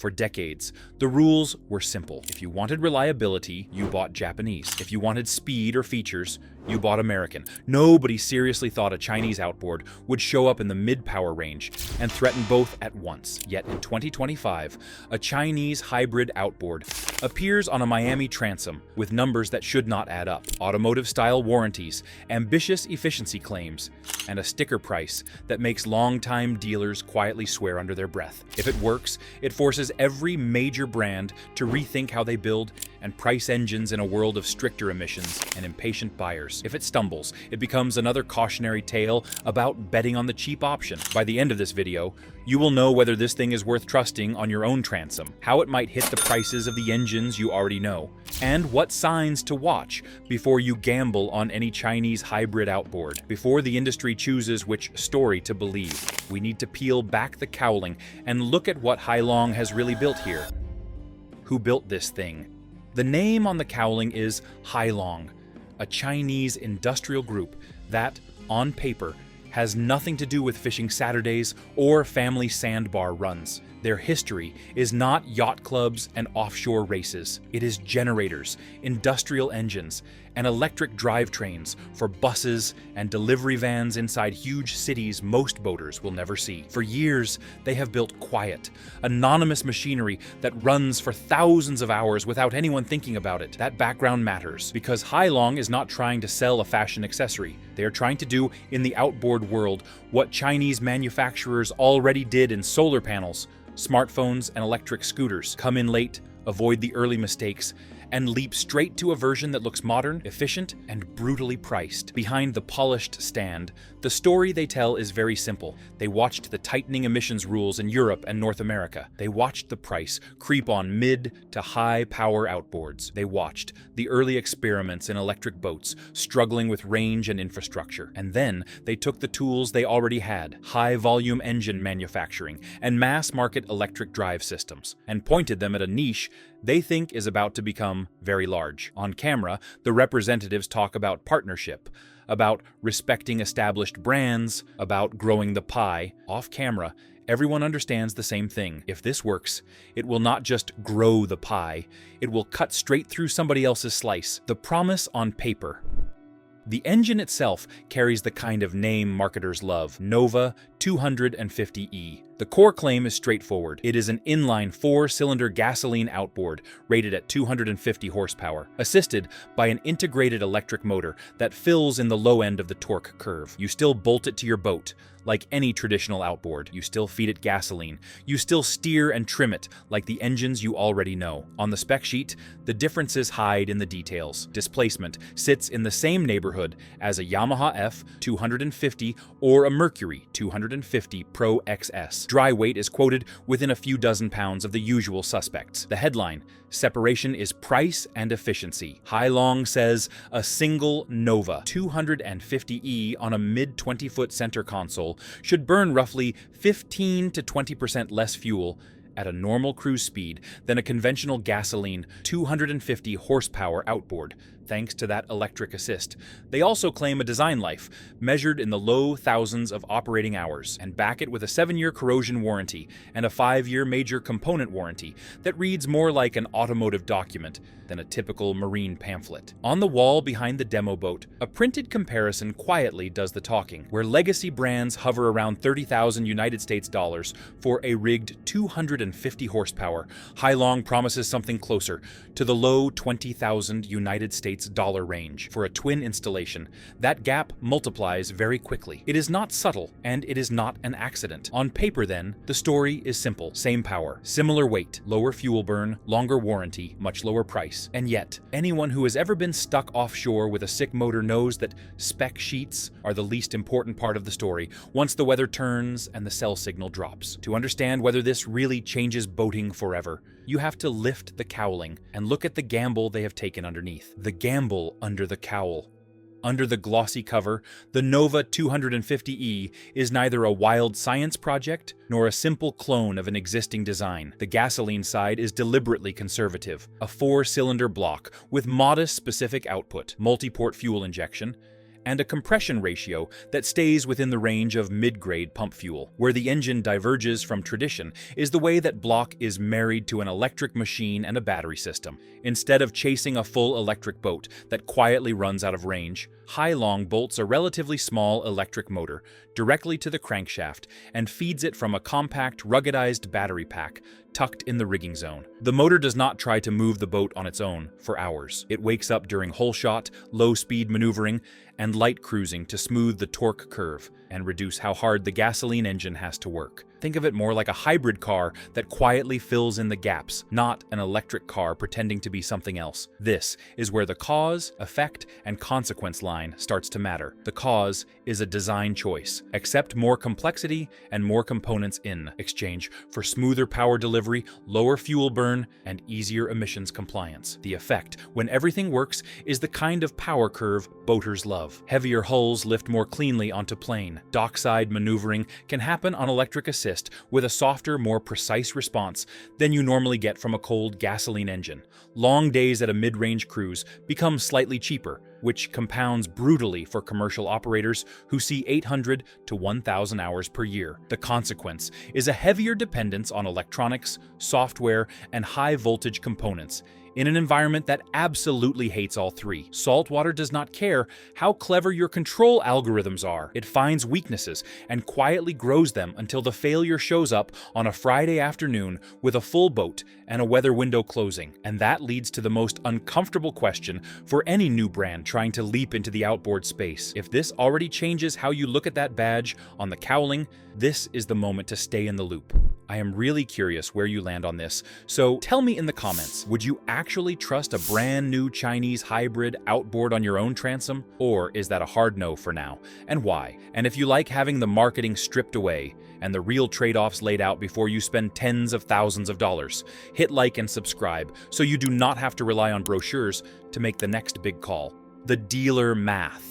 For decades, the rules were simple. If you wanted reliability, you bought Japanese. If you wanted speed or features, you bought American. Nobody seriously thought a Chinese outboard would show up in the mid-power range and threaten both at once. Yet in 2025, a Chinese hybrid outboard appears on a Miami transom with numbers that should not add up. Automotive-style warranties, ambitious efficiency claims, and a sticker price that makes longtime dealers quietly swear under their breath. If it works, it forces every major brand to rethink how they build and price engines in a world of stricter emissions and impatient buyers. If it stumbles, it becomes another cautionary tale about betting on the cheap option. By the end of this video, you will know whether this thing is worth trusting on your own transom, how it might hit the prices of the engines you already know, and what signs to watch before you gamble on any Chinese hybrid outboard. Before the industry chooses which story to believe, we need to peel back the cowling and look at what HaiLong has really built here. Who built this thing? The name on the cowling is HaiLong, a Chinese industrial group that, on paper, has nothing to do with fishing Saturdays or family sandbar runs. Their history is not yacht clubs and offshore races. It is generators, industrial engines, and electric drivetrains for buses and delivery vans inside huge cities most boaters will never see. For years, they have built quiet, anonymous machinery that runs for thousands of hours without anyone thinking about it. That background matters because HaiLong is not trying to sell a fashion accessory. They are trying to do in the outboard world what Chinese manufacturers already did in solar panels, smartphones, and electric scooters. Come in late, avoid the early mistakes, and leap straight to a version that looks modern, efficient, and brutally priced. Behind the polished stand, the story they tell is very simple. They watched the tightening emissions rules in Europe and North America. They watched the price creep on mid to high power outboards. They watched the early experiments in electric boats struggling with range and infrastructure. And then they took the tools they already had, high volume engine manufacturing and mass market electric drive systems, and pointed them at a niche they think is about to become very large. On camera, the representatives talk about partnership, about respecting established brands, about growing the pie. Off camera, everyone understands the same thing. If this works, it will not just grow the pie, it will cut straight through somebody else's slice. The promise on paper. The engine itself carries the kind of name marketers love, Nova 250E. The core claim is straightforward. It is an inline 4-cylinder gasoline outboard rated at 250 horsepower, assisted by an integrated electric motor that fills in the low end of the torque curve. You still bolt it to your boat, like any traditional outboard. You still feed it gasoline. You still steer and trim it like the engines you already know. On the spec sheet, the differences hide in the details. Displacement sits in the same neighborhood as a Yamaha F 250 or a Mercury 250 Pro XS. Dry weight is quoted within a few dozen pounds of the usual suspects. The headline, separation is price and efficiency. HaiLong says a single Nova 250E on a mid-20-foot center console should burn roughly 15 to 20% less fuel at a normal cruise speed than a conventional gasoline 250 horsepower outboard, thanks to that electric assist. They also claim a design life, measured in the low thousands of operating hours, and back it with a 7-year corrosion warranty and a 5-year major component warranty that reads more like an automotive document than a typical marine pamphlet. On the wall behind the demo boat, a printed comparison quietly does the talking, where legacy brands hover around 30,000 United States dollars for a rigged 250 horsepower. HaiLong promises something closer to the low 20,000 United States dollar range. For a twin installation, that gap multiplies very quickly. It is not subtle, and it is not an accident. On paper then, the story is simple. Same power, similar weight, lower fuel burn, longer warranty, much lower price. And yet, anyone who has ever been stuck offshore with a sick motor knows that spec sheets are the least important part of the story once the weather turns and the cell signal drops. To understand whether this really changes boating forever, you have to lift the cowling and look at the gamble they have taken underneath. The gamble under the cowl. Under the glossy cover, the Nova 250E is neither a wild science project nor a simple clone of an existing design. The gasoline side is deliberately conservative, a 4-cylinder block with modest specific output, multi-port fuel injection, and a compression ratio that stays within the range of mid-grade pump fuel. Where the engine diverges from tradition is the way that Block is married to an electric machine and a battery system. Instead of chasing a full electric boat that quietly runs out of range, HaiLong bolts a relatively small electric motor directly to the crankshaft and feeds it from a compact, ruggedized battery pack tucked in the rigging zone. The motor does not try to move the boat on its own for hours. It wakes up during hole shot, low-speed maneuvering, and light cruising to smooth the torque curve and reduce how hard the gasoline engine has to work. Think of it more like a hybrid car that quietly fills in the gaps, not an electric car pretending to be something else. This is where the cause, effect, and consequence line starts to matter. The cause is a design choice. Accept more complexity and more components in exchange for smoother power delivery, lower fuel burn, and easier emissions compliance. The effect, when everything works, is the kind of power curve boaters love. Heavier hulls lift more cleanly onto plane. Dockside maneuvering can happen on electric assist with a softer, more precise response than you normally get from a cold gasoline engine. Long days at a mid-range cruise become slightly cheaper, which compounds brutally for commercial operators who see 800 to 1,000 hours per year. The consequence is a heavier dependence on electronics, software, and high-voltage components, in an environment that absolutely hates all three. Saltwater does not care how clever your control algorithms are. It finds weaknesses and quietly grows them until the failure shows up on a Friday afternoon with a full boat and a weather window closing. And that leads to the most uncomfortable question for any new brand trying to leap into the outboard space. If this already changes how you look at that badge on the cowling, this is the moment to stay in the loop. I am really curious where you land on this, so tell me in the comments, would you actually trust a brand new Chinese hybrid outboard on your own transom? Or is that a hard no for now? And why? And if you like having the marketing stripped away and the real trade-offs laid out before you spend tens of thousands of dollars, hit like and subscribe so you do not have to rely on brochures to make the next big call. The dealer math.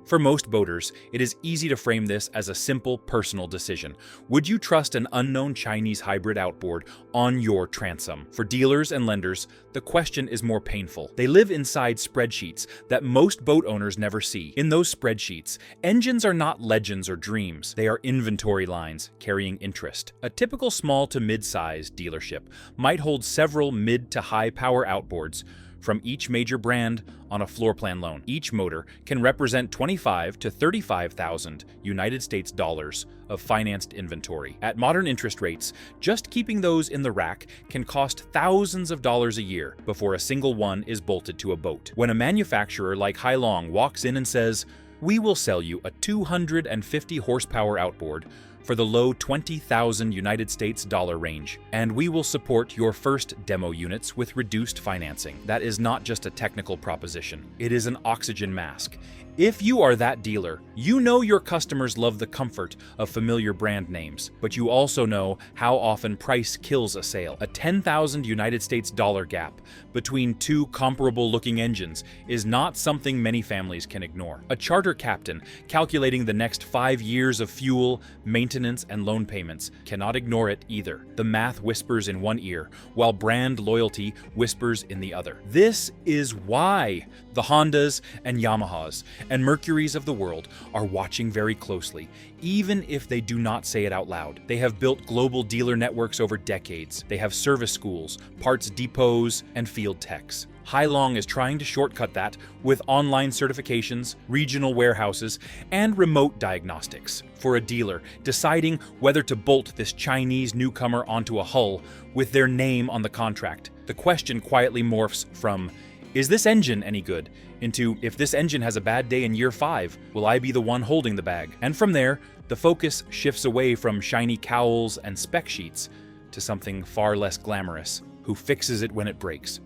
For most boaters, it is easy to frame this as a simple personal decision. Would you trust an unknown Chinese hybrid outboard on your transom? For dealers and lenders, the question is more painful. They live inside spreadsheets that most boat owners never see. In those spreadsheets, engines are not legends or dreams. They are inventory lines carrying interest. A typical small to mid-sized dealership might hold several mid to high power outboards from each major brand on a floor plan loan. Each motor can represent 25 to 35,000 United States dollars of financed inventory. At modern interest rates, just keeping those in the rack can cost thousands of dollars a year before a single one is bolted to a boat. When a manufacturer like HaiLong walks in and says, "We will sell you a 250 horsepower outboard for the low 20,000 United States dollar range, and we will support your first demo units with reduced financing." That is not just a technical proposition. It is an oxygen mask. If you are that dealer, you know your customers love the comfort of familiar brand names, but you also know how often price kills a sale. A 10,000 United States dollar gap between two comparable-looking engines is not something many families can ignore. A charter captain calculating the next 5 years of fuel, maintenance, and loan payments cannot ignore it either. The math whispers in one ear, while brand loyalty whispers in the other. This is why the Hondas and Yamahas and Mercuries of the world are watching very closely, even if they do not say it out loud. They have built global dealer networks over decades. They have service schools, parts depots, and field techs. HaiLong is trying to shortcut that with online certifications, regional warehouses, and remote diagnostics. For a dealer, deciding whether to bolt this Chinese newcomer onto a hull with their name on the contract, the question quietly morphs from, "Is this engine any good?" into, "If this engine has a bad day in year 5, will I be the one holding the bag?" And from there, the focus shifts away from shiny cowls and spec sheets to something far less glamorous: who fixes it when it breaks.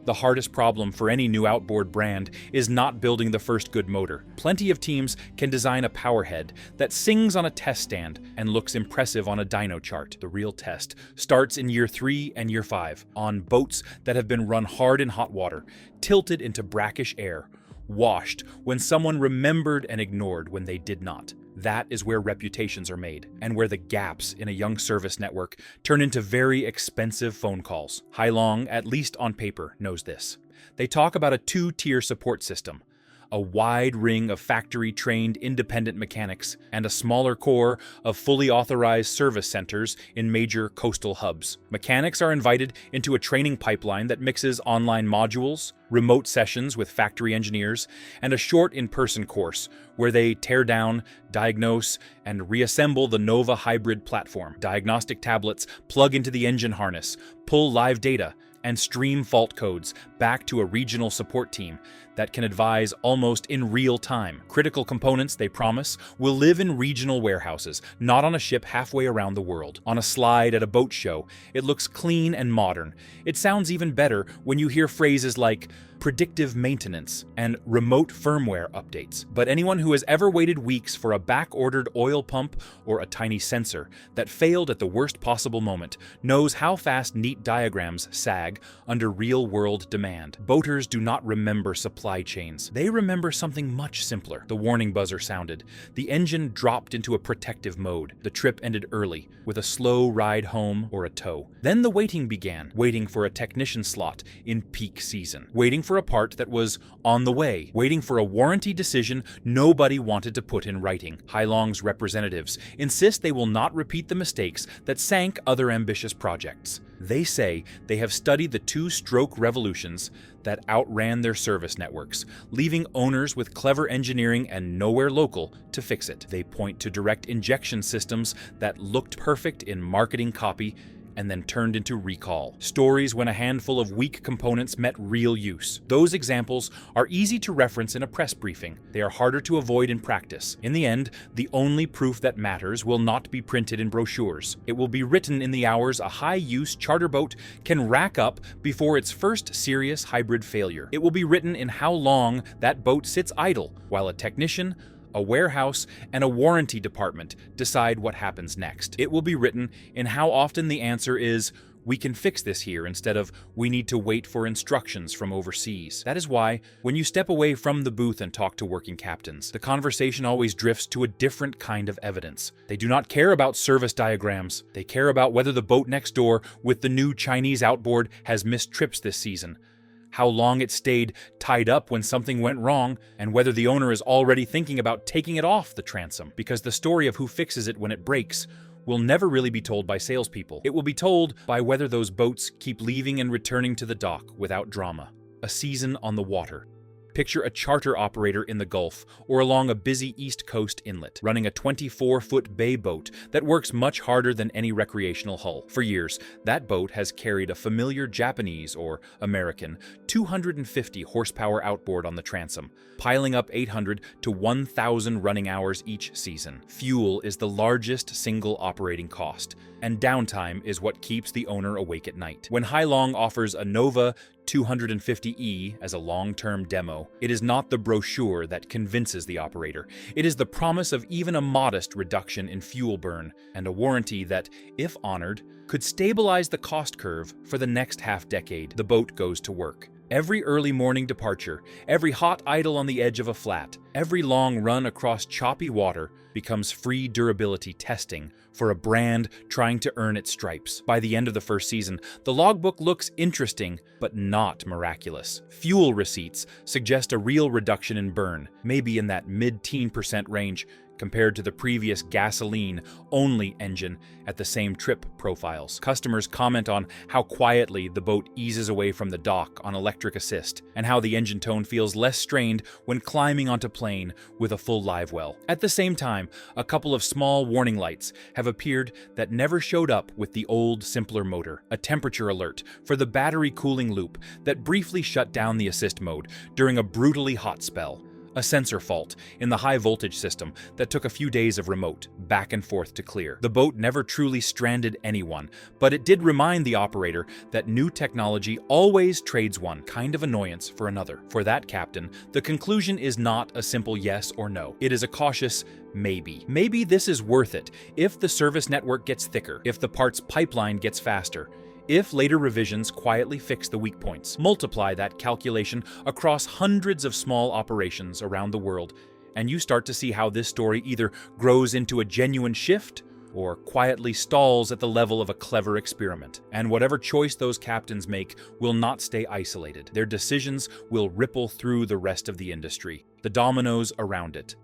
The hardest problem for any new outboard brand is not building the first good motor. Plenty of teams can design a powerhead that sings on a test stand and looks impressive on a dyno chart. The real test starts in year 3 and year 5, on boats that have been run hard in hot water, tilted into brackish air, washed when someone remembered and ignored when they did not. That is where reputations are made, and where the gaps in a young service network turn into very expensive phone calls. HaiLong, at least on paper, knows this. They talk about a 2-tier support system: a wide ring of factory-trained independent mechanics, and a smaller core of fully authorized service centers in major coastal hubs. Mechanics are invited into a training pipeline that mixes online modules, remote sessions with factory engineers, and a short in-person course where they tear down, diagnose, and reassemble the Nova hybrid platform. Diagnostic tablets plug into the engine harness, pull live data, and stream fault codes back to a regional support team that can advise almost in real time. Critical components, they promise, will live in regional warehouses, not on a ship halfway around the world. On a slide at a boat show, it looks clean and modern. It sounds even better when you hear phrases like predictive maintenance and remote firmware updates. But anyone who has ever waited weeks for a back-ordered oil pump or a tiny sensor that failed at the worst possible moment knows how fast neat diagrams sag under real-world demand. Boaters do not remember supply chains. They remember something much simpler. The warning buzzer sounded. The engine dropped into a protective mode. The trip ended early, with a slow ride home or a tow. Then the waiting began, waiting for a technician slot in peak season, waiting for a part that was on the way, waiting for a warranty decision nobody wanted to put in writing. HaiLong's representatives insist they will not repeat the mistakes that sank other ambitious projects. They say they have studied the two-stroke revolutions that outran their service networks, leaving owners with clever engineering and nowhere local to fix it. They point to direct injection systems that looked perfect in marketing copy and then turned into recall. Stories when a handful of weak components met real use. Those examples are easy to reference in a press briefing. They are harder to avoid in practice. In the end, the only proof that matters will not be printed in brochures. It will be written in the hours a high-use charter boat can rack up before its first serious hybrid failure. It will be written in how long that boat sits idle while a technician, a warehouse, and a warranty department decide what happens next. It will be written in how often the answer is, "We can fix this here," instead of "We need to wait for instructions from overseas." That is why, when you step away from the booth and talk to working captains, the conversation always drifts to a different kind of evidence. They do not care about service diagrams. They care about whether the boat next door with the new Chinese outboard has missed trips this season, how long it stayed tied up when something went wrong, and whether the owner is already thinking about taking it off the transom. Because the story of who fixes it when it breaks will never really be told by salespeople. It will be told by whether those boats keep leaving and returning to the dock without drama. A season on the water. Picture a charter operator in the Gulf or along a busy East Coast inlet, running a 24-foot bay boat that works much harder than any recreational hull. For years, that boat has carried a familiar Japanese or American 250 horsepower outboard on the transom, piling up 800 to 1,000 running hours each season. Fuel is the largest single operating cost, and downtime is what keeps the owner awake at night. When HaiLong offers a Nova 250E as a long-term demo, it is not the brochure that convinces the operator. It is the promise of even a modest reduction in fuel burn and a warranty that, if honored, could stabilize the cost curve for the next half-decade. The boat goes to work. Every early morning departure, every hot idle on the edge of a flat, every long run across choppy water becomes free durability testing for a brand trying to earn its stripes. By the end of the first season, the logbook looks interesting, but not miraculous. Fuel receipts suggest a real reduction in burn, maybe in that mid-teen % range, compared to the previous gasoline-only engine at the same trip profiles. Customers comment on how quietly the boat eases away from the dock on electric assist, and how the engine tone feels less strained when climbing onto plane with a full live well. At the same time, a couple of small warning lights have appeared that never showed up with the old, simpler motor. A temperature alert for the battery cooling loop that briefly shut down the assist mode during a brutally hot spell. A sensor fault in the high-voltage system that took a few days of remote, back and forth to clear. The boat never truly stranded anyone, but it did remind the operator that new technology always trades one kind of annoyance for another. For that captain, the conclusion is not a simple yes or no. It is a cautious maybe. Maybe this is worth it if the service network gets thicker, if the parts pipeline gets faster, if later revisions quietly fix the weak points. Multiply that calculation across hundreds of small operations around the world, and you start to see how this story either grows into a genuine shift or quietly stalls at the level of a clever experiment. And whatever choice those captains make will not stay isolated. Their decisions will ripple through the rest of the industry, the dominoes around it.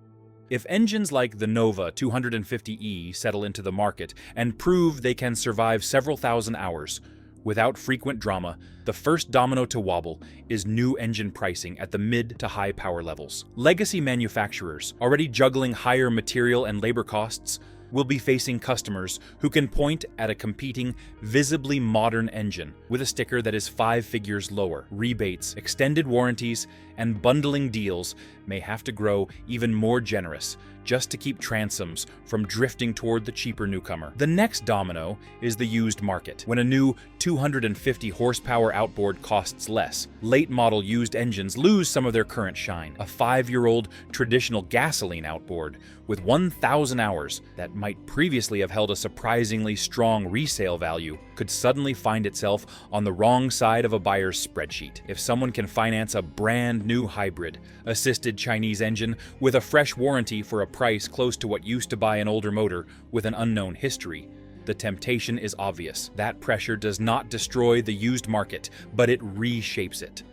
If engines like the Nova 250E settle into the market and prove they can survive several thousand hours, without frequent drama, the first domino to wobble is new engine pricing at the mid to high power levels. Legacy manufacturers, already juggling higher material and labor costs, will be facing customers who can point at a competing, visibly modern engine with a sticker that is 5 figures lower. Rebates, extended warranties, and bundling deals may have to grow even more generous just to keep transoms from drifting toward the cheaper newcomer. The next domino is the used market. When a new 250 horsepower outboard costs less, late model used engines lose some of their current shine. A 5-year-old traditional gasoline outboard with 1,000 hours that might previously have held a surprisingly strong resale value could suddenly find itself on the wrong side of a buyer's spreadsheet. If someone can finance a brand new hybrid, assisted Chinese engine with a fresh warranty for a price close to what used to buy an older motor with an unknown history, the temptation is obvious. That pressure does not destroy the used market, but it reshapes it.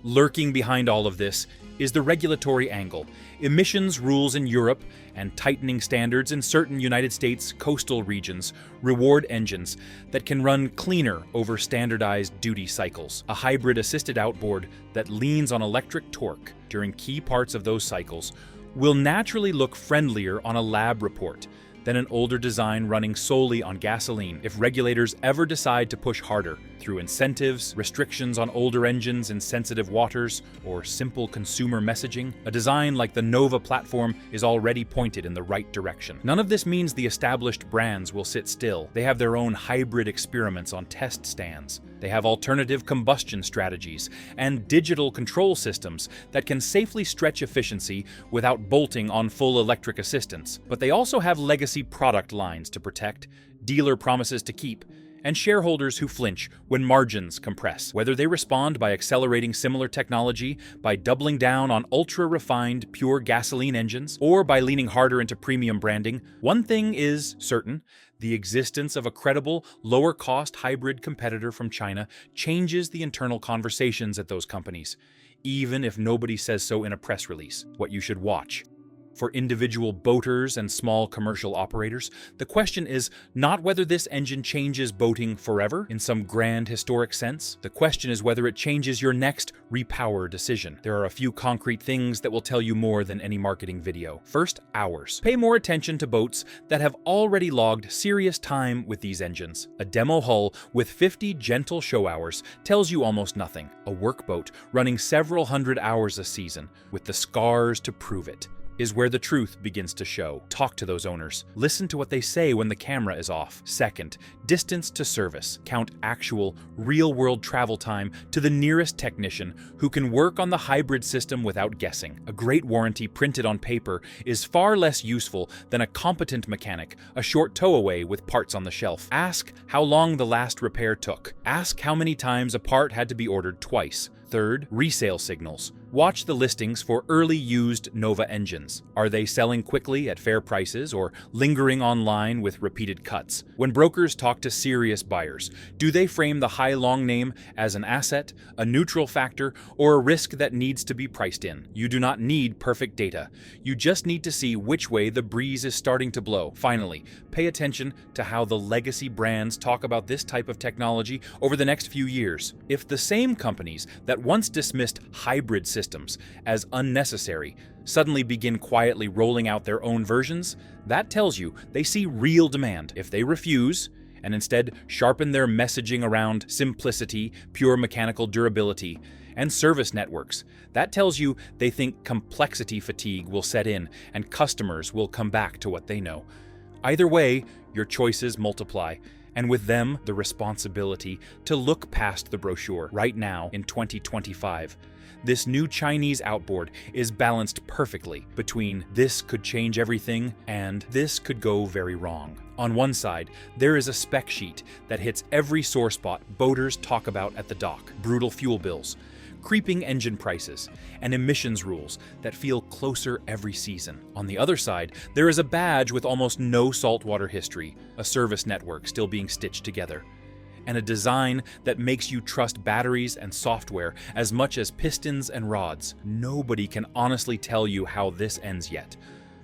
Lurking behind all of this is the regulatory angle. Emissions rules in Europe and tightening standards in certain United States coastal regions reward engines that can run cleaner over standardized duty cycles. A hybrid assisted outboard that leans on electric torque during key parts of those cycles will naturally look friendlier on a lab report than an older design running solely on gasoline. If regulators ever decide to push harder through incentives, restrictions on older engines in sensitive waters, or simple consumer messaging, a design like the Nova platform is already pointed in the right direction. None of this means the established brands will sit still. They have their own hybrid experiments on test stands. They have alternative combustion strategies and digital control systems that can safely stretch efficiency without bolting on full electric assistance. But they also have legacy product lines to protect, dealer promises to keep, and shareholders who flinch when margins compress. Whether they respond by accelerating similar technology, by doubling down on ultra-refined pure gasoline engines, or by leaning harder into premium branding, one thing is certain: the existence of a credible, lower-cost hybrid competitor from China changes the internal conversations at those companies, even if nobody says so in a press release. What you should watch. For individual boaters and small commercial operators, the question is not whether this engine changes boating forever in some grand historic sense. The question is whether it changes your next repower decision. There are a few concrete things that will tell you more than any marketing video. First, hours. Pay more attention to boats that have already logged serious time with these engines. A demo hull with 50 gentle show hours tells you almost nothing. A workboat running several hundred hours a season with the scars to prove it is where the truth begins to show. Talk to those owners. Listen to what they say when the camera is off. Second, distance to service. Count actual, real-world travel time to the nearest technician who can work on the hybrid system without guessing. A great warranty printed on paper is far less useful than a competent mechanic a short tow away with parts on the shelf. Ask how long the last repair took. Ask how many times a part had to be ordered twice. Third, resale signals. Watch the listings for early used Nova engines. Are they selling quickly at fair prices or lingering online with repeated cuts? When brokers talk to serious buyers, do they frame the HaiLong name as an asset, a neutral factor, or a risk that needs to be priced in? You do not need perfect data. You just need to see which way the breeze is starting to blow. Finally, pay attention to how the legacy brands talk about this type of technology over the next few years. If the same companies that once dismissed hybrid systems as unnecessary suddenly begin quietly rolling out their own versions, that tells you they see real demand. If they refuse and instead sharpen their messaging around simplicity, pure mechanical durability, and service networks, that tells you they think complexity fatigue will set in and customers will come back to what they know. Either way, your choices multiply, and with them, the responsibility to look past the brochure. Right now, in 2025, this new Chinese outboard is balanced perfectly between this could change everything and this could go very wrong. On one side, there is a spec sheet that hits every sore spot boaters talk about at the dock: brutal fuel bills, creeping engine prices, and emissions rules that feel closer every season. On the other side, there is a badge with almost no saltwater history, a service network still being stitched together, and a design that makes you trust batteries and software as much as pistons and rods. Nobody can honestly tell you how this ends yet.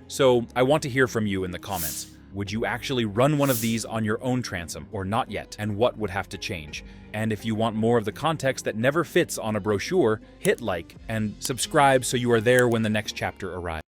So I want to hear from you in the comments. Would you actually run one of these on your own transom or not yet? And what would have to change? And if you want more of the context that never fits on a brochure, hit like and subscribe so you are there when the next chapter arrives.